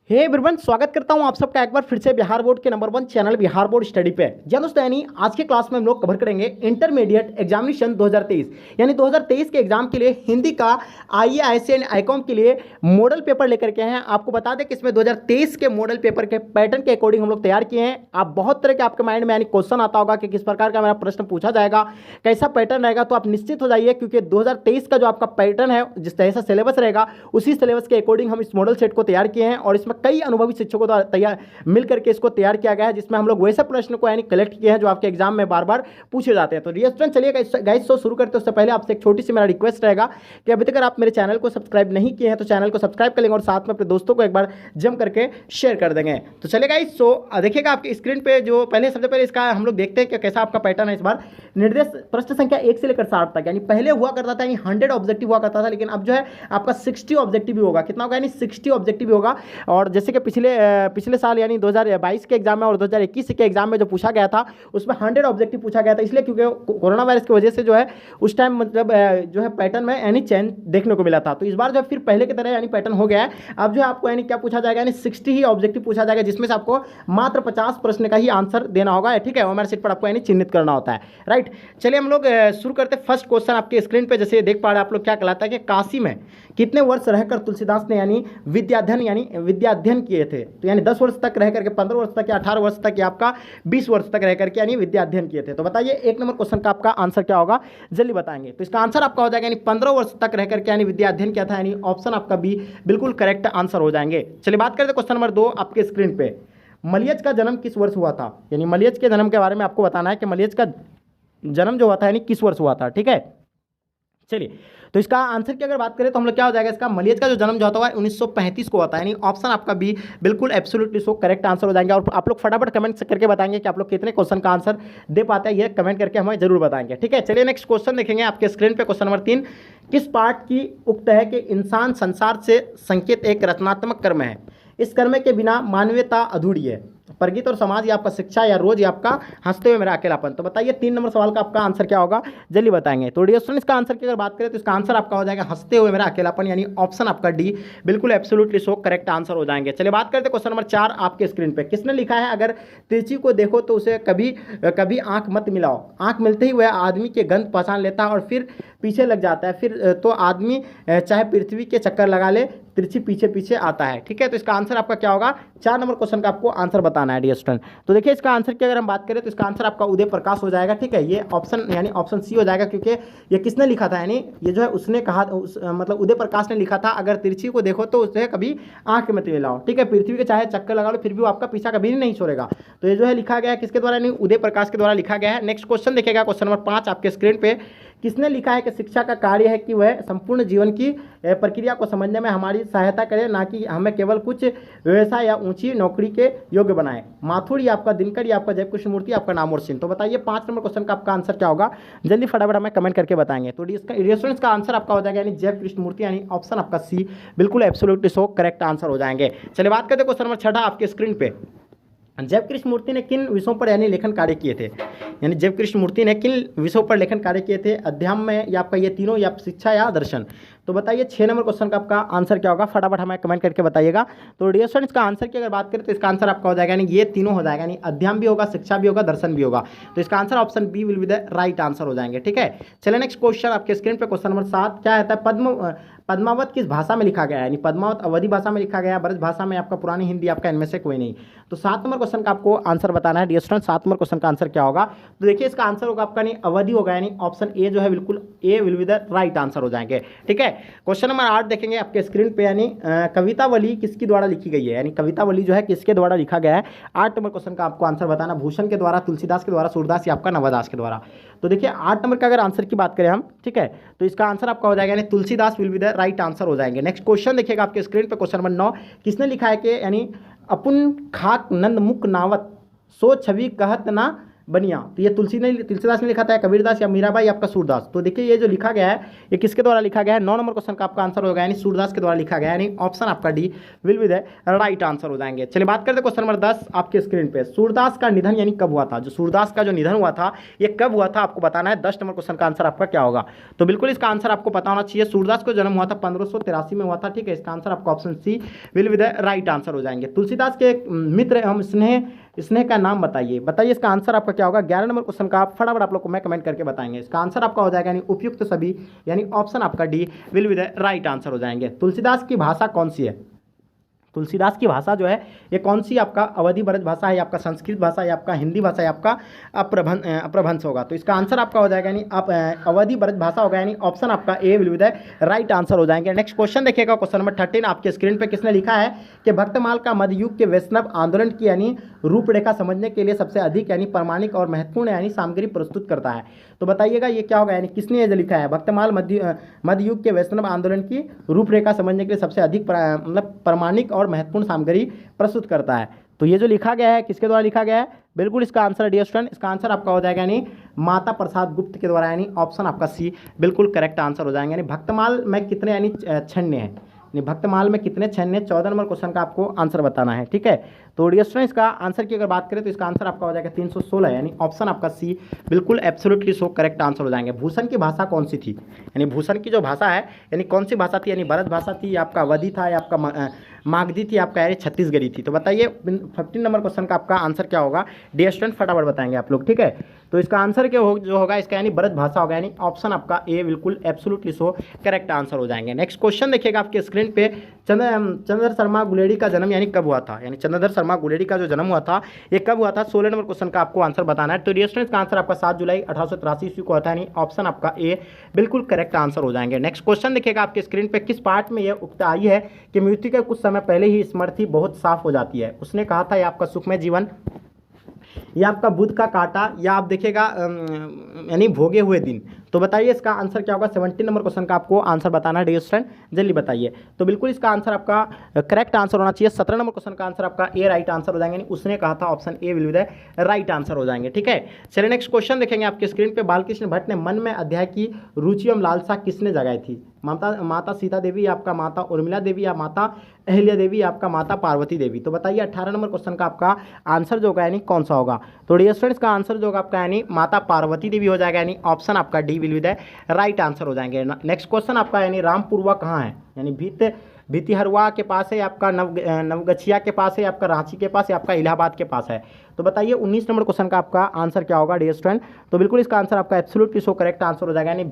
Hey everyone, स्वागत करता हूं आप सबका एक बार फिर से बिहार बोर्ड के number 1 channel Bihar board study पे। जी दोस्तों, यानी आज के क्लास में हम लोग कवर करेंगे इंटरमीडिएट एग्जामिनेशन 2023 यानी 2023 के एग्जाम के लिए हिंदी का आईए आईसी एंड आईकॉम के लिए मॉडल पेपर लेकर के हैं। आपको बता दें कि इसमें 2023 के मॉडल पेपर के पैटर्न के अकॉर्डिंग हम लोग तैयार किए हैं। आप बहुत तरह के आपके माइंड में यानी क्वेश्चन आता होगा कि किस प्रकार का मेरा प्रश्न पूछा जाएगा, कैसा पैटर्न रहेगा, तो आप निश्चित हो जाइए क्योंकि 2023 का जो आपका पैटर्न है, जिस तरह से सिलेबस रहेगा उसी सिलेबस के अकॉर्डिंग हम इस मॉडल सेट को तैयार किए हैं और इसमें कई अनुभवी शिक्षकों द्वारा तैयार मिल करके इसको तैयार किया गया है, जिसमें हम लोग वैसे प्रश्न को यानी कलेक्ट किए हैं जो आपके एग्जाम में बार बार पूछे जाते हैं। तो डियर स्टूडेंट, चलिए गाइस शो शुरू करते हैं। उससे पहले आपसे एक छोटी सी मेरा रिक्वेस्ट रहेगा कि अभी तक अगर आप मेरे चैनल को सब्सक्राइब नहीं किए हैं तो चैनल को सब्सक्राइब कर लेंगे और साथ में अपने दोस्तों को एक बार जम करके शेयर कर देंगे। तो चलिए गाइस, सो देखिएगा आपकी स्क्रीन पे जो सबसे पहले इसका हम लोग देखते हैं कि कैसा आपका पैटर्न है इस बार। निर्देश प्रश्न संख्या 1 से लेकर 60 तक, यानी पहले हुआ करता था यानी 100 ऑब्जेक्टिव हुआ करता था, लेकिन अब जो है आपका 60 ऑब्जेक्टिव भी होगा। कितना होगा? यानी 60 ऑब्जेक्टिव भी होगा। और जैसे कि पिछले साल यानी 2022 के एग्जाम में और 2021 के एग्जाम में जो पूछा गया था उसमें 100 ऑब्जेक्टिव पूछा गया था, इसलिए क्योंकि कोरोना वायरस की वजह से जो है उस टाइम मतलब जो है पैटर्न में यानी चेंज देखने को मिला था। तो इस बार जो फिर पहले की तरह यानी पैटर्न हो गया है। अब जो है आपको यानी क्या पूछा जाएगा, यानी 60 ही ऑब्जेक्टिव पूछा जाएगा, जिसमें से आपको मात्र 50 प्रश्न का ही आंसर देना होगा। ठीक है, ओएमआर शीट पर आपको यानी चिन्हित करना होता है। राइट, चलिए हम लोग शुरू करते हैं। फर्स्ट क्वेश्चन आपके स्क्रीन पे जैसे देख पा रहे हैं आप लोग, क्या कहलाता है कि काशी में कितने वर्ष रहकर तुलसीदास ने यानी विद्याध्ययन किए थे? तो यानी 10 वर्ष तक रह करके, 15 वर्ष तक या 18 वर्ष तक या आपका 20 वर्ष तक रह करके यानी विद्याध्ययन किए थे। तो बताइए एक नंबर क्वेश्चन का आपका आंसर क्या होगा, जल्दी बताएंगे। तो इसका आंसर आपका हो जाएगा यानी 15 वर्ष तक रह करके यानी विद्याध्ययन किया था, यानी ऑप्शन आपका बी बिल्कुल करेक्ट आंसर हो जाएंगे। चलिए बात करते हैं क्वेश्चन नंबर 2 आपके स्क्रीन पे। मलयज का जन्म किस वर्ष हुआ था? यानी मलयज के जन्म के बारे में आपको बताना है कि मलयज का जन्म जो हुआ था यानी किस वर्ष हुआ था। ठीक है, चलिए तो इसका आंसर की अगर बात करें तो हम लोग क्या हो जाएगा, इसका मलयज का जो जन्म जो होता है 1935 को होता है, यानी ऑप्शन आपका बी बिल्कुल एब्सोल्युटली सो करेक्ट आंसर हो जाएंगे। और आप लोग फटाफट कमेंट करके बताएंगे कि आप लोग कितने क्वेश्चन का आंसर दे पाते हैं, ये कमेंट करके हमें जरूर बताएंगे। ठीक है, चलिए नेक्स्ट क्वेश्चन देखेंगे आपके स्क्रीन पे। क्वेश्चन नंबर 3, किस पाठ की उक्त है कि इंसान संसार से संकेत एक रचनात्मक कर्म है, इस कर्म के बिना मानवीयता अधूरी है? प्रगीत और समाज, या आपका शिक्षा, या रोज, या आपका हंसते हुए मेरा अकेलापन? तो बताइए 3 नंबर सवाल का आपका आंसर क्या होगा, जल्दी बताएंगे। तो डियर स्टूडेंट्स, इसका आंसर की अगर बात करें तो इसका आंसर आपका हो जाएगा हंसते हुए मेरा अकेलापन, यानी ऑप्शन आपका डी बिल्कुल एब्सोल्युटली सो करेक्ट आंसर हो जाएंगे। चलिए बात करते हैं क्वेश्चन नंबर 4 आपके स्क्रीन पे। किसने लिखा है, अगर तिरछी को देखो तो उसे कभी आंख मत मिलाओ, आंख मिलते ही वह आदमी के गंध पहचान लेता है और फिर पीछे लग जाता है, फिर तो आदमी चाहे पृथ्वी के चक्कर लगा ले तिरछी पीछे पीछे आता है। ठीक है, तो इसका आंसर आपका क्या होगा, 4 नंबर क्वेश्चन का आपको आंसर बताना है डियर स्टूडेंट। तो देखिए इसका आंसर की अगर हम बात करें तो इसका आंसर आपका उदय प्रकाश हो जाएगा। ठीक है, ये ऑप्शन यानी ऑप्शन सी हो जाएगा, क्योंकि ये किसने लिखा था, यानी ये जो है उसने कहा मतलब उदय प्रकाश ने लिखा था, अगर तिरछी को देखो तो उसे कभी आंख मत मिलाओ। ठीक है, पृथ्वी के चाहे चक्कर लगा लो फिर भी वो आपका पीछा कभी नहीं छोड़ेगा। तो ये जो है लिखा गया है किसके द्वारा, यानी उदय प्रकाश के द्वारा लिखा गया है। नेक्स्ट क्वेश्चन देखिएगा, क्वेश्चन नंबर 5 आपके स्क्रीन पे। किसने लिखा है कि शिक्षा का कार्य है कि वह संपूर्ण जीवन की प्रक्रिया को समझने में हमारी सहायता करे, ना कि हमें केवल कुछ व्यवसाय या ऊंची नौकरी के योग्य बनाए? माथुर, या आपका दिनकर, या आपका जयकृष्ण मूर्ति, आपका नामवर सिंह? तो बताइए 5 नंबर क्वेश्चन का आपका आंसर क्या होगा, जल्दी फटाफट हमें कमेंट करके बताएंगे। तो स्टूडेंट्स का आंसर आपका हो जाएगा यानी जयकृष्ण मूर्ति, यानी ऑप्शन आपका सी बिल्कुल एब्सोल्युटली सो करेक्ट आंसर हो जाएंगे। चलिए बात करते हैं क्वेश्चन नंबर 6 आपके स्क्रीन पे। जयकृष्ण मूर्ति ने किन विषयों पर यानी लेखन कार्य किए थे? यानी जयकृष्ण मूर्ति ने किन विषयों पर लेखन कार्य किए थे? अध्यात्म में, या आपका ये तीनों, या शिक्षा, या दर्शन? तो बताइए 6 नंबर क्वेश्चन का आपका आंसर क्या होगा, फटाफट हमें कमेंट करके बताइएगा। तो डियर स्टूडेंट्स, इसका आंसर की अगर बात करें तो इसका आंसर आपका हो जाएगा यानी ये तीनों हो जाएगा, यानी अध्यात्म भी होगा, शिक्षा भी होगा, दर्शन भी होगा। तो इसका answer option B will be the right answer हो जाएंगे। ठीक है, चलिए नेक्स्ट क्वेश्चन आपके स्क्रीन पे। क्वेश्चन नंबर 7 क्या आता है, पद्मावत किस भाषा में लिखा गया है? यानी पद्मावत अवधी भाषा में लिखा गया है, ब्रज भाषा में, आपका पुरानी हिंदी, आपका इनमें से कोई नहीं? तो 7 नंबर क्वेश्चन का आपको आंसर बताना है डियर स्टूडेंट। 7 नंबर क्वेश्चन का आंसर क्या होगा, तो देखिए इसका आंसर होगा आपका नहीं अवधि होगा, यानी ऑप्शन ए जो है बिल्कुल A will be the right answer हो जाएंगे। ठीक है, क्वेश्चन नंबर 8 देखेंगे आपके स्क्रीन पे, यानी कवितावली किसके द्वारा लिखी गई है? यानी कवितावली जो है किसके द्वारा लिखा गया है? 8 नंबर क्वेश्चन का आपको आंसर बताना, भूषण के द्वारा, तुलसीदास के द्वारा, सूरदास, या आपका नवदास के द्वारा? तो देखिए 8 नंबर का अगर आंसर की बात करें हम, ठीक है, तो इसका आंसर आपका हो जाएगा यानी Tulsidas will be the right answer हो जाएंगे। नेक्स्ट क्वेश्चन देखिएगा आपके स्क्रीन पे, क्वेश्चन नंबर 9। किसने लिखा है कि यानी अपुन खाक नंद मुख नावत सो छवि कहत ना बनिया। तो ये तुलसीदास ने लिखा था, कबीरदास या मीराबाई आपका सूरदास। तो देखिए ये जो लिखा गया है ये किसके द्वारा लिखा गया है, 9 नंबर क्वेश्चन का आपका आंसर होगा यानी सूरदास के द्वारा लिखा गया है, यानी ऑप्शन आपका D will be the right answer हो जाएंगे। चलिए बात करते हैं क्वेश्चन नंबर 10 आपके स्क्रीन पे। सूरदास का निधन यानी कब हुआ था, जो सूरदास का जो निधन हुआ था ये कब हुआ था आपको बताना है। 10 नंबर क्वेश्चन का आंसर आपका क्या होगा, तो बिल्कुल इसका आंसर आपको पता होना चाहिए। सूरदास को जन्म हुआ था 1583 में हुआ था, ठीक है। इसका आंसर आपका option C will be the right answer हो जाएंगे। तुलसीदास के एक मित्र एवं स्नेह का नाम बताइए, इसका आंसर आपका क्या होगा। 11 नंबर क्वेश्चन का आप फटाफट आप लोग को मैं कमेंट करके बताएंगे। इसका आंसर आपका हो जाएगा यानी उपयुक्त सभी, यानी ऑप्शन आपका D will be the right answer हो जाएंगे। तुलसीदास की भाषा कौन सी है, तुलसीदास की भाषा जो है ये कौन सी आपका अवधि ब्रज भाषा है, आपका संस्कृत भाषा है, आपका हिंदी भाषा है, आपका अप्रभंश होगा। तो इसका आंसर आपका हो जाएगा यानी आप अवधि ब्रज भाषा होगा, यानी ऑप्शन आपका A will be the right answer हो जाएंगे। नेक्स्ट क्वेश्चन देखिएगा, क्वेश्चन नंबर 13 आपके स्क्रीन पे किसने लिखा है कि भक्तमाल का मध्ययुग के वैष्णव आंदोलन की यानी रूपरेखा समझने के लिए सबसे अधिक यानी प्रामाणिक और महत्वपूर्ण यानी सामग्री प्रस्तुत करता है। तो बताइएगा ये क्या होगा, यानी किसने ये लिखा है, भक्तमाल मध्ययुग के वैष्णव आंदोलन की रूपरेखा समझने के लिए सबसे अधिक मतलब प्रामाणिक और महत्वपूर्ण सामग्री प्रस्तुत करता है। तो ये जो लिखा गया है किसके द्वारा लिखा गया है, बिल्कुल इसका आंसर डियर स्टूडेंट, इसका आंसर आपका हो जाएगा यानी माता प्रसाद गुप्त के द्वारा, यानी ऑप्शन आपका सी बिल्कुल करेक्ट आंसर हो जाएंगे। यानी भक्तमाल में कितने यानी छन्ने हैं, यानी भक्तमाल में कितने छन्ने, 14 नंबर क्वेश्चन का आपको आंसर बताना है, ठीक है। तो डियर स्टूडेंट इसका आंसर की अगर बात करें तो इसका आंसर आपका हो जाएगा 316, यानी ऑप्शन आपका सी बिल्कुल एब्सोल्युटली सो करेक्ट आंसर हो जाएंगे। भूषण की भाषा कौन सी थी, यानी भूषण की जो भाषा है यानी कौन सी भाषा थी, यानी भरत भाषा थी या आपका अवधी था या आपका मागधी थी, आपका यानी छत्तीसगढ़ी थी। तो बताइए 15 नंबर क्वेश्चन का आपका आंसर क्या होगा, डियर स्टूडेंट फटाफट बताएंगे आप लोग, ठीक है। तो इसका आंसर क्या जो होगा इसका यानी भरत भाषा होगा, यानी ऑप्शन आपका ए बिल्कुल एब्सोल्युटली सो करेक्ट आंसर हो जाएंगे। नेक्स्ट क्वेश्चन देखिएगा आपके स्क्रीन पे, चंद्रधर शर्मा गुलेरी का जन्म यानी कब हुआ था, यानी चंद्रधर शर्मा गुलेरी का जो जन्म हुआ था ये कब हुआ था। 16 नंबर क्वेश्चन का आपको आंसर बताना है। तो डियर स्टूडेंट्स का आंसर आपका 7 जुलाई 1883 ईस्वी को होता है, यानी ऑप्शन आपका ए बिल्कुल करेक्ट आंसर हो जाएंगे। नेक्स्ट क्वेश्चन देखिएगा आपके स्क्रीन पे, किस पार्ट में यह उक्त आई है कि मृत्यु के कुछ समय पहले ही स्मृति बहुत साफ हो जाती है। उसने कहा था ये आपका सुखमय जीवन, या आपका बुध का कांटा, या आप देखिएगा यानी भोगे हुए दिन। तो बताइए इसका आंसर क्या होगा। 17 नंबर क्वेश्चन का आपको आंसर बताना है डियर स्टूडेंट, जल्दी बताइए। तो बिल्कुल इसका आंसर आपका करेक्ट आंसर होना चाहिए। 17 नंबर क्वेश्चन का आंसर आपका ए राइट आंसर हो जाएंगे, यानी उसने कहा था, option A will be the right answer हो जाएंगे, ठीक है। चलिए नेक्स्ट क्वेश्चन देखेंगे आपके स्क्रीन पे, बालकृष्ण भट्ट ने मन में अध्याय की रुचि एवं लालसा किसने जगाई थी। माता सीता देवी, आपका माता उर्मिला देवी, या माता अहिल्या देवी, आपका माता पार्वती देवी। तो बताइए 18 नंबर क्वेश्चन का आपका आंसर जो होगा यानी कौन सा होगा। तो डियर स्टूडेंट्स का आंसर जो होगा आपका यानी माता पार्वती देवी हो जाएगा, यानी ऑप्शन आपका D will be the right answer हो जाएंगे। नेक्स्ट क्वेश्चन आपका यानी रामपुरवा कहाँ है, यानी भितिहरवा के पास है, आपका नवगछिया के पास है, आपका रांची के पास है, आपका इलाहाबाद के पास है। तो बताइए 19 नंबर क्वेश्चन का आपका आंसर क्या होगा डियर स्टूडेंट। तो बिल्कुल इसका आंसर आपका एब्सोल्युटली सो करेक्ट आंसर हो जाएगा, यानी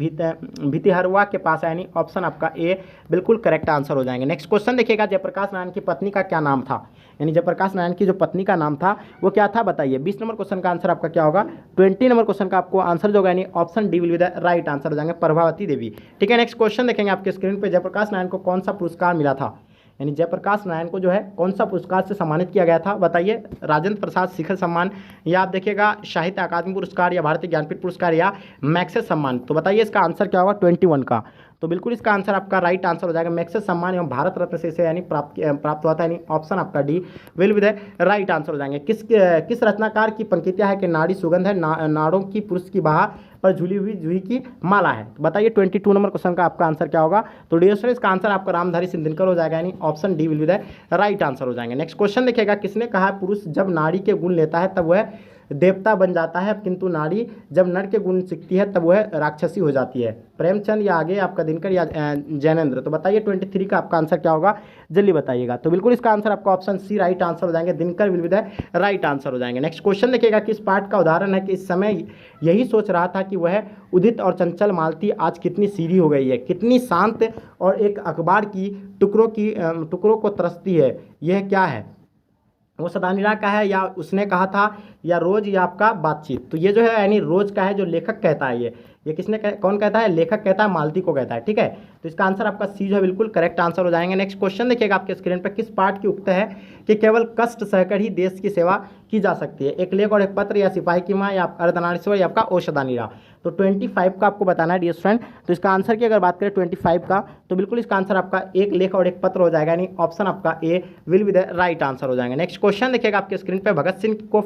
भितिहरवा के पास है, यानी ऑप्शन आपका ए बिल्कुल करेक्ट आंसर हो जाएंगे। नेक्स्ट क्वेश्चन देखिएगा, जयप्रकाश नारायण की पत्नी का क्या नाम था, यानी जयप्रकाश नारायण की जो पत्नी का नाम था वो क्या था बताइए। 20 नंबर क्वेश्चन का आंसर आपका क्या होगा। 20 नंबर क्वेश्चन का आपको आंसर जो होगा यानी option D will be the right answer हो जाएंगे, प्रभावती देवी, ठीक है। नेक्स्ट क्वेश्चन देखेंगे आपके स्क्रीन पे, जयप्रकाश नारायण को कौन सा पुरस्कार मिला था, यानी जयप्रकाश नारायण को जो है कौन सा पुरस्कार से सम्मानित किया गया था बताइए। राजेंद्र प्रसाद शिखर सम्मान, या आप देखिएगा साहित्य अकादमी पुरस्कार, या भारतीय ज्ञानपीठ पुरस्कार, या मैक्सेस सम्मान। तो बताइए इसका आंसर क्या होगा 21 का। तो बिल्कुल इसका आंसर आपका राइट आंसर हो जाएगा, मैक्सेस सम्मान एवं भारत रत्न से इसे यानी प्राप्त हुआ था, यानी ऑप्शन आपका D will be the right answer हो जाएंगे। किस रचनाकार की पंक्तियाँ है कि नाड़ी सुगंध है, नाड़ों की पुरुष की बाह पर झूली हुई जूही की माला है। तो बताइए 22 नंबर क्वेश्चन का आपका आंसर क्या होगा। तो डियर स्टूडेंट्स इसका आंसर आपका रामधारी सिंह दिनकर हो जाएगा, यानी option D will be the right answer हो जाएंगे। नेक्स्ट क्वेश्चन देखिएगा, किसने कहा पुरुष जब नारी के गुण लेता है तब वह देवता बन जाता है, किंतु नारी जब नर के गुण सीखती है तब वह राक्षसी हो जाती है। प्रेमचंद, या आगे आपका दिनकर, या जैनेंद्र। तो बताइए 23 का आपका आंसर क्या होगा, जल्दी बताइएगा। तो बिल्कुल इसका आंसर आपका ऑप्शन सी राइट आंसर हो जाएंगे, Dinkar will be the right answer हो जाएंगे। नेक्स्ट क्वेश्चन देखिएगा, किस पाठ का उदाहरण है कि इस समय यही सोच रहा था कि वह उदित और चंचल मालती आज कितनी सीधी हो गई है, कितनी शांत और एक अखबार की टुकड़ों को तरसती है, यह क्या है। वो सदानीरा का है, या उसने कहा था, या रोज, या आपका बातचीत। तो ये जो है यानी रोज का है, जो लेखक कहता है ये किसने कौन कहता है, लेखक कहता है, मालती को कहता है, ठीक है। तो इसका आंसर आपका सी जो है बिल्कुल करेक्ट आंसर हो जाएंगे। नेक्स्ट क्वेश्चन देखिएगा आपके स्क्रीन पर, किस पाठ की उक्त है कि केवल कष्ट सहकर ही देश की सेवा की जा सकती है। एक लेख और एक पत्र, या सिपाही की माँ, या अर्धनारीश्वर, या आपका ओ सदानीरा। तो 25 का आपको बताना है डियर स्टूडेंट। तो इसका आंसर की अगर बात करें 25 का, तो बिल्कुल इसका आंसर आपका एक लेख और एक पत्र हो जाएगा, यानी ऑप्शन आपका A will be the right answer हो जाएंगे। नेक्स्ट क्वेश्चन देखिएगा आपके स्क्रीन पर, भगत सिंह को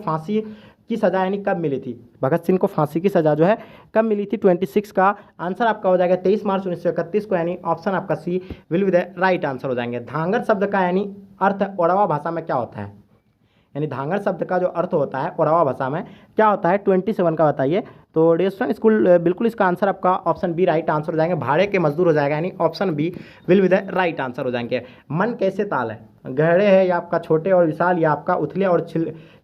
की सज़ा यानी कब मिली थी? भगत सिंह को फांसी की सज़ा जो है कब मिली थी? 26 का आंसर आपका हो जाएगा 23 मार्च 1931 को, यानी ऑप्शन आपका C will be the right answer हो जाएंगे। धांगर शब्द का यानी अर्थ ओड़वा भाषा में क्या होता है? यानी धांगर शब्द का जो अर्थ होता है ओड़वा भाषा में क्या होता है? 27 का बताइए। तो डियर स्टूडेंट स्कूल बिल्कुल इसका आंसर आपका ऑप्शन बी राइट आंसर हो जाएंगे, भाड़े के मजदूर हो जाएगा, यानी option B will be the right answer हो जाएंगे। मन कैसे ताल है? गहरे है या आपका छोटे और विशाल, या आपका उथले और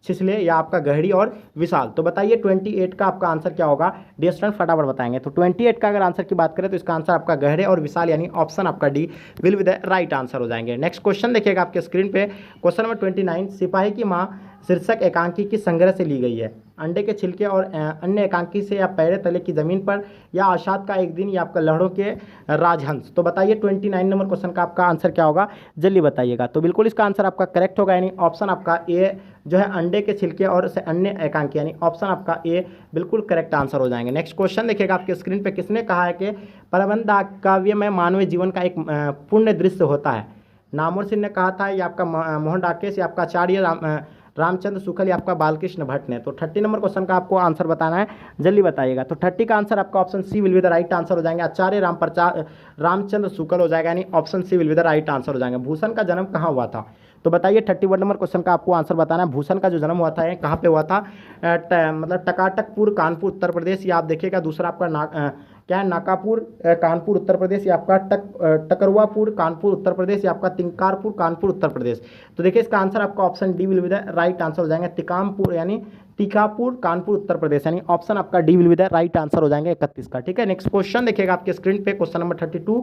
छिछले, या आपका गहरी और विशाल? तो बताइए 28 का आपका आंसर क्या होगा? डियर स्टूडेंट फटाफट बताएंगे। तो 28 का अगर आंसर की बात करें तो इसका आंसर आपका गहरे और विशाल, यानी ऑप्शन आपका D will be the right answer हो जाएंगे। नेक्स्ट क्वेश्चन देखिएगा आपके स्क्रीन पे, क्वेश्चन नंबर 29, सिपाही की माँ शीर्षक एकांकी किस संग्रह से ली गई है? अंडे के छिलके और अन्य एकांकी से, या पैरे तले की जमीन पर, या आषाढ़ का एक दिन, या आपका लहरों के राजहंस? तो बताइए 29 नंबर क्वेश्चन का आपका आंसर क्या होगा? जल्दी बताइएगा। तो बिल्कुल इसका आंसर आपका करेक्ट होगा, यानी ऑप्शन आपका ए जो है अंडे के छिलके और से अन्य एकांकी, यानी ऑप्शन आपका ए बिल्कुल करेक्ट आंसर हो जाएंगे। नेक्स्ट क्वेश्चन देखिएगा आपके स्क्रीन पे, किसने कहा है कि प्रबंध काव्य में मानवीय जीवन का एक पूर्ण दृश्य होता है? नामवर सिंह ने कहा था, या आपका मोहन डाकेश, या आपका आचार्य रामचंद्र शुक्ल, या आपका बालकृष्ण भट्ट ने? तो 30 नंबर क्वेश्चन का आपको आंसर बताना है, जल्दी बताइएगा। तो 30 का आंसर आपका option C will be the right answer हो जाएंगे, आचार्य रामचंद्र शुक्ल हो जाएगा, यानी option C will be the right answer हो जाएंगे। भूषण का जन्म कहाँ हुआ था? तो बताइए 31 नंबर क्वेश्चन का आपको आंसर बताना है। भूषण का जो जन्म हुआ था कहाँ पे हुआ था? मतलब टकाटकपुर कानपुर उत्तर प्रदेश, या आप देखिएगा दूसरा आपका क्या है, नाकापुर कानपुर उत्तर प्रदेश, या आपका टकरवापुर कानपुर उत्तर प्रदेश, या आपका तिंकारपुर कानपुर उत्तर प्रदेश? तो देखिए इसका आंसर आपका option D will be the right answer हो जाएंगे, तिकामपुर यानी टीकापुर कानपुर उत्तर प्रदेश, यानी ऑप्शन आपका D will be the right answer हो जाएंगे 31 का। ठीक है, नेक्स्ट क्वेश्चन देखिएगा आपके स्क्रीन पे, क्वेश्चन नंबर 32,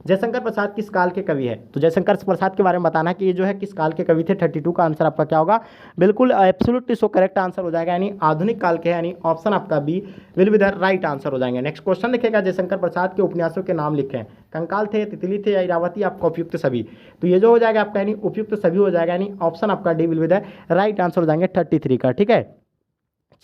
जयशंकर प्रसाद किस काल के कवि है? तो जयशंकर प्रसाद के बारे में बताना है कि ये जो है किस काल के कवि थे। 32 का आंसर आपका क्या होगा? बिल्कुल एब्सोल्युटली सो करेक्ट आंसर हो जाएगा, यानी आधुनिक काल के, यानी ऑप्शन आपका B will be the right answer हो जाएंगे। नेक्स्ट क्वेश्चन देखिएगा, जयशंकर प्रसाद के उपन्यासों के नाम लिखे हैं। कंकाल थे, तितली थे, या इरावती, आपका उपयुक्त सभी? तो ये जो हो जाएगा आपका यानी उपयुक्त सभी हो जाएगा, यानी ऑप्शन आपका D will be the right answer हो जाएंगे 33 का। ठीक है,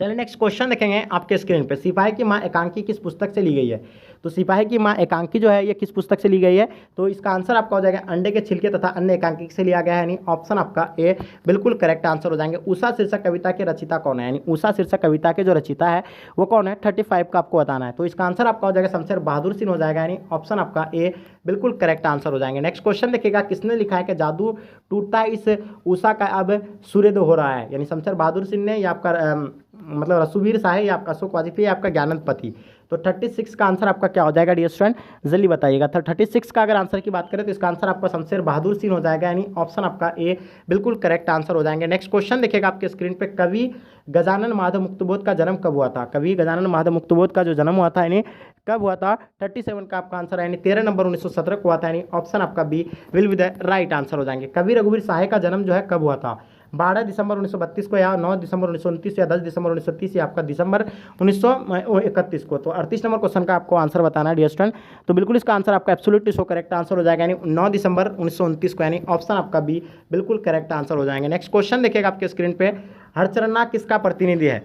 चलिए नेक्स्ट क्वेश्चन देखेंगे आपके स्क्रीन पे, सिपाही की माँ एकांकी किस पुस्तक से ली गई है? तो सिपाही की माँ एकांकी जो है ये किस पुस्तक से ली गई है? तो इसका आंसर आपका हो जाएगा अंडे के छिलके तथा अन्य एकांकी से लिया गया है, यानी ऑप्शन आपका ए बिल्कुल करेक्ट आंसर हो जाएंगे। उषा शीर्षक कविता के रचिता कौन है? यानी उषा शीर्षक कविता के जो रचिता है वो कौन है? 35 का आपको बताना है। तो इसका आंसर आपका हो जाएगा शमशेर बहादुर सिंह हो जाएगा, यानी ऑप्शन आपका ए बिल्कुल करेक्ट आंसर हो जाएंगे। नेक्स्ट क्वेश्चन देखिएगा, किसने लिखा है कि जादू टूटता इस उषा का अब सूर्योदय हो रहा है? यानी शमशेर बहादुर सिंह ने, या आपका मतलब रसूबीर शाह है, या आपका अशोक वाजपेयी, या आपका ज्ञानंद पति? तो 36 का आंसर आपका क्या हो जाएगा डियर स्टूडेंट? जल्दी बताइएगा। तो 36 का अगर आंसर की बात करें तो इसका आंसर आपका शमशेर बहादुर सिंह हो जाएगा, यानी ऑप्शन आपका ए बिल्कुल करेक्ट आंसर हो जाएंगे। नेक्स्ट क्वेश्चन देखिएगा आपके स्क्रीन पे, कवि गजानन माधव मुक्तबोध का जन्म कब हुआ था? कवि गजानन माधव मुक्तबोध का जो जन्म हुआ था यानी कब हुआ था? 37 का आपका आंसर है, यानी 13 नंबर 1917 को हुआ था, यानी ऑप्शन आपका B will be the right answer हो जाएंगे। कवि रघुवीर साहे का जन्म जो है कब हुआ था? 12 दिसंबर 1932 को, या 9 दिसंबर 1929, या 10 दिसंबर 1930, या आपका दिसंबर 1931 को? तो 38 नंबर क्वेश्चन का आपको आंसर बताना है डियर स्टूडेंट। तो बिल्कुल इसका आंसर आपका एब्सोल्युटली सो करेक्ट आंसर हो जाएगा, यानी 9 दिसंबर 1929 को, यानी ऑप्शन आपका बी बिल्कुल करेक्ट आंसर हो जाएंगे। नेक्स्ट क्वेश्चन देखिएगा आपके स्क्रीन पे, हरचरना किसका प्रतिनिधि है?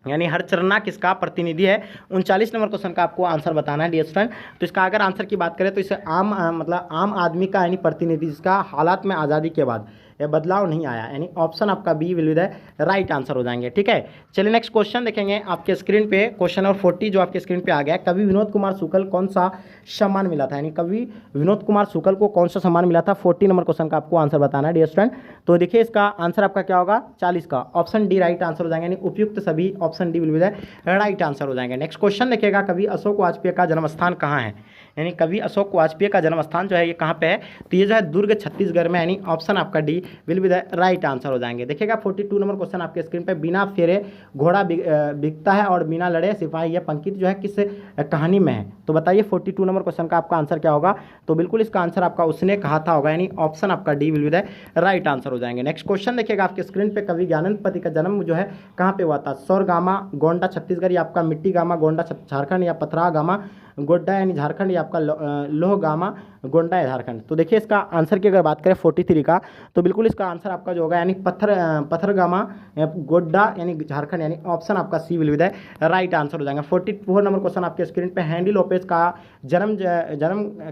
यानी हरचरना किसका प्रतिनिधि है? 39 नंबर क्वेश्चन का आपको आंसर बताना है डियर स्टूडेंट। तो इसका अगर आंसर की बात करें तो इसे मतलब आम आदमी का यानी प्रतिनिधि, जिसका हालात में आज़ादी के बाद ये बदलाव नहीं आया, यानी ऑप्शन आपका B will be the right answer हो जाएंगे। ठीक है, चलिए नेक्स्ट क्वेश्चन देखेंगे आपके स्क्रीन पे, क्वेश्चन नंबर 40 जो आपके स्क्रीन पे आ गया, कवि विनोद कुमार शुक्ल कौन सा सम्मान मिला था? यानी कवि विनोद कुमार शुक्ल को कौन सा सम्मान मिला था? 40 नंबर क्वेश्चन का आपको आंसर बताना है डियर स्टूडेंट। तो देखिए इसका आंसर आपका क्या होगा? 40 का ऑप्शन डी राइट आंसर हो जाएंगे, यानी उपयुक्त सभी, option D will be the right answer हो जाएंगे। नेक्स्ट क्वेश्चन देखिएगा, कवि अशोक वाजपेयी का जन्म स्थान कहाँ है? यानी कवि अशोक वाजपेयी का जन्म स्थान जो है ये कहाँ पे है? तो ये जो है दुर्ग छत्तीसगढ़ में, यानी ऑप्शन आपका D will be the right answer हो जाएंगे। देखिएगा 42 नंबर क्वेश्चन आपके स्क्रीन पे, बिना फेरे घोड़ा बिकता है और बिना लड़े सिपाही, यह पंक्ति जो है किस कहानी में है? तो बताइए 42 नंबर क्वेश्चन का आपका आंसर क्या होगा? तो बिल्कुल इसका आंसर आपका उसने कहा था होगा, यानी ऑप्शन आपका D will be the right answer हो जाएंगे। नेक्स्ट क्वेश्चन देखिएगा आपके स्क्रीन पे, कवि ज्ञानंद पति का जन्म जो है कहाँ पे हुआ था? सौरगामा गोंडा छत्तीसगढ़, या आपका मिट्टी गामा गोंडा झारखंड, या पथरा गामा गोड्डा यानी झारखंड, या आपका लोहगामा गोंडा है झारखंड? तो देखिए इसका आंसर की अगर बात करें 43 का, तो बिल्कुल इसका आंसर आपका जो होगा यानी पथरगामा गोड्डा यानी झारखंड, यानी ऑप्शन आपका C will be the right answer हो जाएगा। 44 नंबर क्वेश्चन आपके स्क्रीन पे, हैंडी लोपेज का जन्म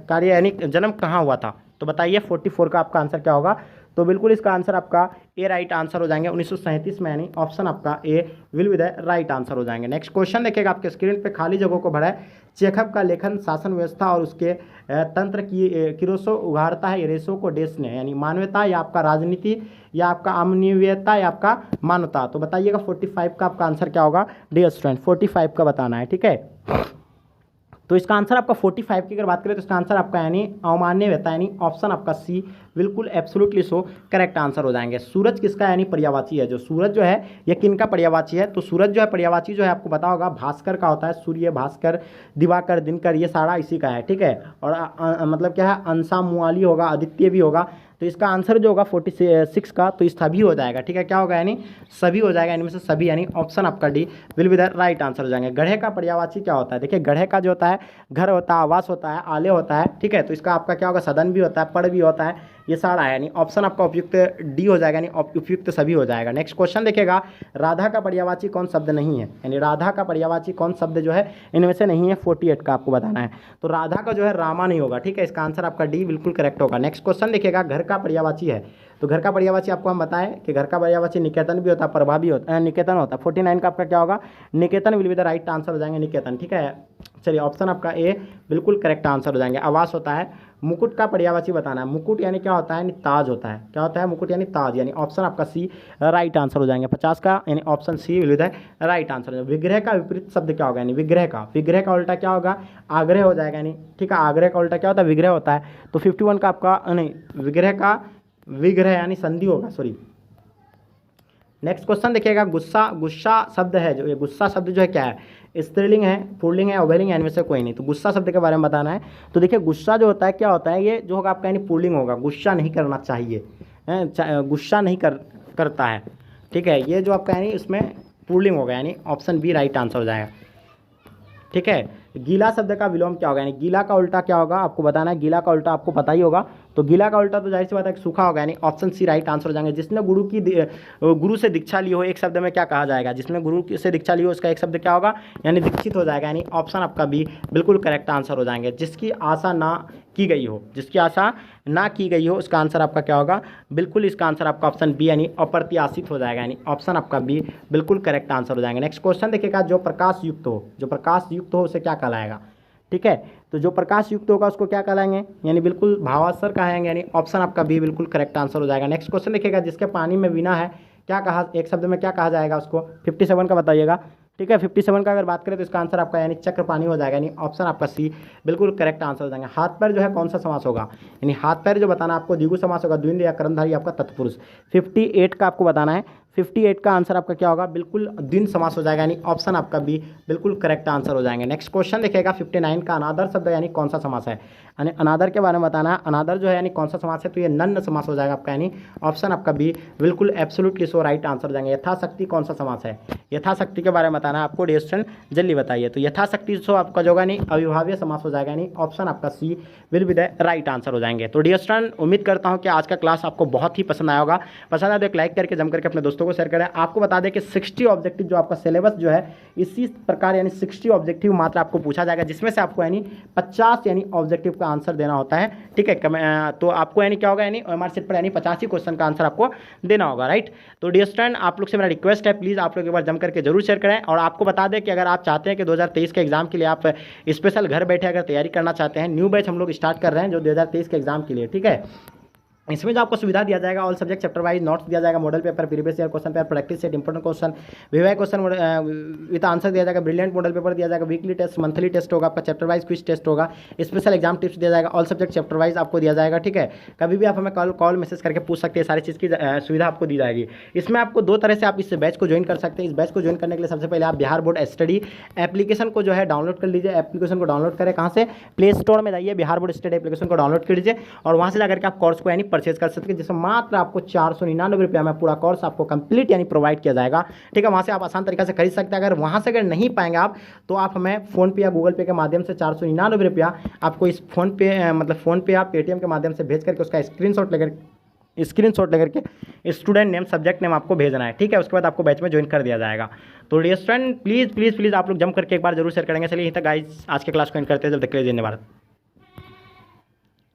कार्य यानी जन्म कहाँ हुआ था? तो बताइए 44 का आपका आंसर क्या होगा? तो बिल्कुल इसका आंसर आपका ए राइट आंसर हो जाएंगे 1937 में, यानी ऑप्शन आपका A will be the right answer हो जाएंगे। नेक्स्ट क्वेश्चन देखिएगा आपके स्क्रीन पे, खाली जगहों को भरा है। चेखव का लेखन शासन व्यवस्था और उसके तंत्र की किरोसो उघाड़ता है रेसो को डेस ने, यानी मानवता या आपका राजनीति या आपका अमानवीयता या आपका मानवता। तो बताइएगा 45 का आपका आंसर क्या होगा डियर स्टूडेंट, 45 का बताना है, ठीक है। तो इसका आंसर आपका 45 की अगर बात करें तो इसका आंसर आपका यानी अमान्यता, यानी ऑप्शन आपका सी बिल्कुल एब्सोल्युटली सो करेक्ट आंसर हो जाएंगे। सूरज किसका यानी पर्यायवाची है, जो सूरज जो है ये किनका पर्यायवाची है, तो सूरज जो है पर्यायवाची जो है आपको पता होगा भास्कर का होता है, सूर्य, भास्कर, दिवाकर, दिनकर, ये सारा इसी का है, ठीक है। और मतलब क्या है, अंशा, मुआली होगा, आदित्य भी होगा। तो इसका आंसर जो होगा 46 का, तो इस सभी हो जाएगा, ठीक है। क्या होगा यानी सभी हो जाएगा, इनमें से सभी, यानी ऑप्शन आपका D will be the right answer हो जाएंगे। गढ़े का पर्यायवाची क्या होता है, देखिए गढ़े का जो होता है घर होता है, आवास होता है, आलय होता है, ठीक है। तो इसका आपका क्या होगा, सदन भी होता है, पड़ भी होता है, ये सारा है, यानी ऑप्शन आपका उपयुक्त डी हो जाएगा, यानी उपयुक्त सभी हो जाएगा। नेक्स्ट क्वेश्चन देखिएगा, राधा का पर्यायवाची कौन शब्द नहीं है, यानी राधा का पर्यायवाची कौन शब्द जो है इनमें से नहीं है, 48 का आपको बताना है। तो राधा का जो है रामा नहीं होगा, ठीक है। इसका आंसर आपका डी बिल्कुल करेक्ट होगा। नेक्स्ट क्वेश्चन देखिएगा, घर का पर्यायवाची है, तो घर का पर्यायवाची आपको हम बताएं कि घर का पर्यायवाची निकेतन भी होता है, प्रभा भी होता है, निकेतन होता है। 49 का आपका क्या होगा, Niketan will be the right answer हो जाएंगे, निकेतन, ठीक है। चलिए ऑप्शन आपका ए बिल्कुल करेक्ट आंसर हो जाएंगे। आवास होता है। मुकुट का पर्यायवाची बताना है, मुकुट यानी क्या होता है, यानी ताज होता है, क्या होता है मुकुट यानी ताज, यानी ऑप्शन आपका सी राइट आंसर हो जाएंगे 50 का, यानी option C will be the right answer. विग्रह का विपरीत शब्द क्या होगा, यानी विग्रह का उल्टा क्या होगा, आग्रह हो जाएगा, यानी ठीक है। आग्रह का उल्टा क्या होता है, विग्रह होता है। तो 51 का आपका नहीं, विग्रह यानी संधि होगा, सॉरी। नेक्स्ट क्वेश्चन देखिएगा, गुस्सा शब्द है, जो ये गुस्सा शब्द जो है क्या है, स्त्रीलिंग है, पुल्लिंग है, उभयलिंग है, इनमें से कोई नहीं। तो गुस्सा शब्द के बारे में बताना है। तो देखिए गुस्सा जो होता है क्या होता है, ये जो होगा आपका यानी पुल्लिंग होगा, गुस्सा नहीं करना चाहिए, गुस्सा नहीं करता है, ठीक है। ये जो आपका यानी इसमें पुल्लिंग होगा, यानी ऑप्शन बी राइट आंसर हो जाएगा, ठीक है। गीला शब्द का विलोम क्या होगा, यानी गीला का उल्टा क्या होगा आपको बताना है। गीला का उल्टा आपको पता ही होगा, तो गीला का उल्टा तो जाहिर सी बात है सूखा होगा, यानी ऑप्शन सी राइट आंसर हो जाएंगे। जिसने गुरु से दीक्षा ली हो, एक शब्द में क्या कहा जाएगा, जिसने गुरु से दीक्षा ली हो उसका एक शब्द क्या होगा, यानी दीक्षित हो जाएगा, यानी ऑप्शन आपका बी बिल्कुल करेक्ट आंसर हो जाएंगे। जिसकी आशा ना की गई हो, जिसकी आशा ना की गई हो उसका आंसर आपका क्या होगा, बिल्कुल इसका आंसर आपका ऑप्शन बी यानी अप्रत्याशित हो जाएगा, यानी ऑप्शन आपका बी बिल्कुल करेक्ट आंसर हो जाएंगे। नेक्स्ट क्वेश्चन देखिएगा, जो प्रकाश युक्त हो उसे क्या कहलाएगा, ठीक है। तो जो प्रकाश युक्त होगा उसको क्या कहलाएंगे, यानी बिल्कुल भावास्तर कहेंगे, यानी ऑप्शन आपका बी बिल्कुल करेक्ट आंसर हो जाएगा। नेक्स्ट क्वेश्चन देखिएगा, जिसके पानी में वीणा है क्या कहा, एक शब्द में क्या कहा जाएगा उसको, 57 का बताइएगा, ठीक है। 57 का अगर बात करें तो इसका आंसर आपका यानी चक्रपाणी हो जाएगा, यानी ऑप्शन आपका सी बिल्कुल करेक्ट आंसर हो जाएगा। हाथ पैर जो है कौन सा समास होगा, यानी हाथ पैर जो बताना आपको द्विगु समास होगा, द्विंद या कर्मधारी आपका तत्पुरुष। 58 का आपको बताना है, 58 का आंसर आपका क्या होगा, बिल्कुल द्विंद समास हो जाएगा, यानी ऑप्शन आपका बी बिल्कुल करेक्ट आंसर हो जाएंगे। नेक्स्ट क्वेश्चन देखिएगा, 59 का अनादर शब्द यानी कौन सा समास है, यानी अनादर के बारे में बताना है। अनादर जो है यानी कौन सा समास है, तो ये नन्न समास हो जाएगा आपका, यानी ऑप्शन आपका बी बिल्कुल एब्सोल्युटली सो राइट आंसर हो जाएंगे। यथाशक्ति कौन सा समास है, यथाशक्ति के बारे में बताना है आपको डियर स्टूडेंट, जल्दी बताइए। तो यथाशक्ति सो आपका जो होगा नहीं अविभाज्य समास हो जाएगा, यानी ऑप्शन आपका C will be the right answer हो जाएंगे। तो डियर स्टूडेंट उम्मीद करता हूँ कि आज का क्लास आपको बहुत ही पसंद आया होगा। पसंद आया तो एक लाइक करके जम करके अपने दोस्तों को शेयर करें। आपको बता दें कि 60 ऑब्जेक्टिव जो आपका सिलेबस जो है इसी प्रकार यानी 60 ऑब्जेक्टिव मात्र आपको पूछा जाएगा, जिसमें से आपको यानी 50 यानी ऑब्जेक्टिव का आंसर देना होता है, ठीक है। तो आपको यानी क्या होगा, यानी ओएमआर शीट पर यानी 85 क्वेश्चन का आंसर आपको देना होगा, राइट। तो डियर स्टूडेंट आप लोग से मेरा रिक्वेस्ट है, प्लीज़ आप लोग एक बार जम करके जरूर शेयर करें। और आपको बता दें कि अगर आप चाहते हैं कि 2023 के एग्जाम के लिए आप स्पेशल घर बैठे अगर तैयारी करना चाहते हैं, न्यू बैच हम लोग स्टार्ट कर रहे हैं जो 2023 के एग्जाम के लिए, ठीक है। इसमें जो आपको सुविधा दिया जाएगा, all subject chapter wise notes दिया जाएगा, model paper, previous year question paper, practice set, important question, विवाह क्वेश्चन विद आंसर दिया जाएगा, ब्रिलियंट मॉडल पेपर दिया जाएगा, वीकली टेस्ट, मंथली टेस्ट होगा, आपका चैप्टर वाइज क्विज टेस्ट होगा, स्पेशल एग्जाम टिप्स दिया जाएगा, ऑल सब्जेक्ट चैप्टर वाइज आपको दिया जाएगा, ठीक है। कभी भी आप हमें कॉल मैसेज करके पूछ सकते हैं, सारी चीज़ की सुविधा आपको दी जाएगी। इसमें आपको दो तरह से आप इस बैच को ज्वाइन कर सकते हैं। इस बैच को ज्वाइन करने के लिए सबसे पहले आप बिहार बोर्ड स्टडी एप्लीकेशन को जो है डाउनलोड कर लीजिए। एप्लीकेशन को डाउनलोड करें कहाँ से, प्ले स्टोर में जाइए, बिहार बोर्ड स्टडी एप्लीकेशन को डाउनलोड कर लीजिए और वहाँ से जाकर के आप कोर्स को यानी परचेज कर सकते हैं, जिसमें मात्र आपको 499 रुपये में पूरा कोर्स आपको कंप्लीट यानी प्रोवाइड किया जाएगा, ठीक है। वहाँ से आप आसान तरीके से खरीद सकते हैं। अगर वहाँ से अगर नहीं पाएंगे आप तो आप हमें फ़ोन पे या गूगल पे के माध्यम से 499 रुपया आपको इस फ़ोन पे या पेटीएम के माध्यम से भेज करके उसका स्क्रीनशॉट लेकर के स्टूडेंट नेम सब्जेक्ट नेम आपको भेजना है, ठीक है। उसके बाद आपको बैच में ज्वाइन कर दिया जाएगा। तो डियर स्टूडेंट प्लीज़ आप लोग जम करके एक बार जरूर शेयर करेंगे। चलिए यहीं तक गाइस आज के क्लास को एंड करते हैं, जब तक के लिए धन्यवाद।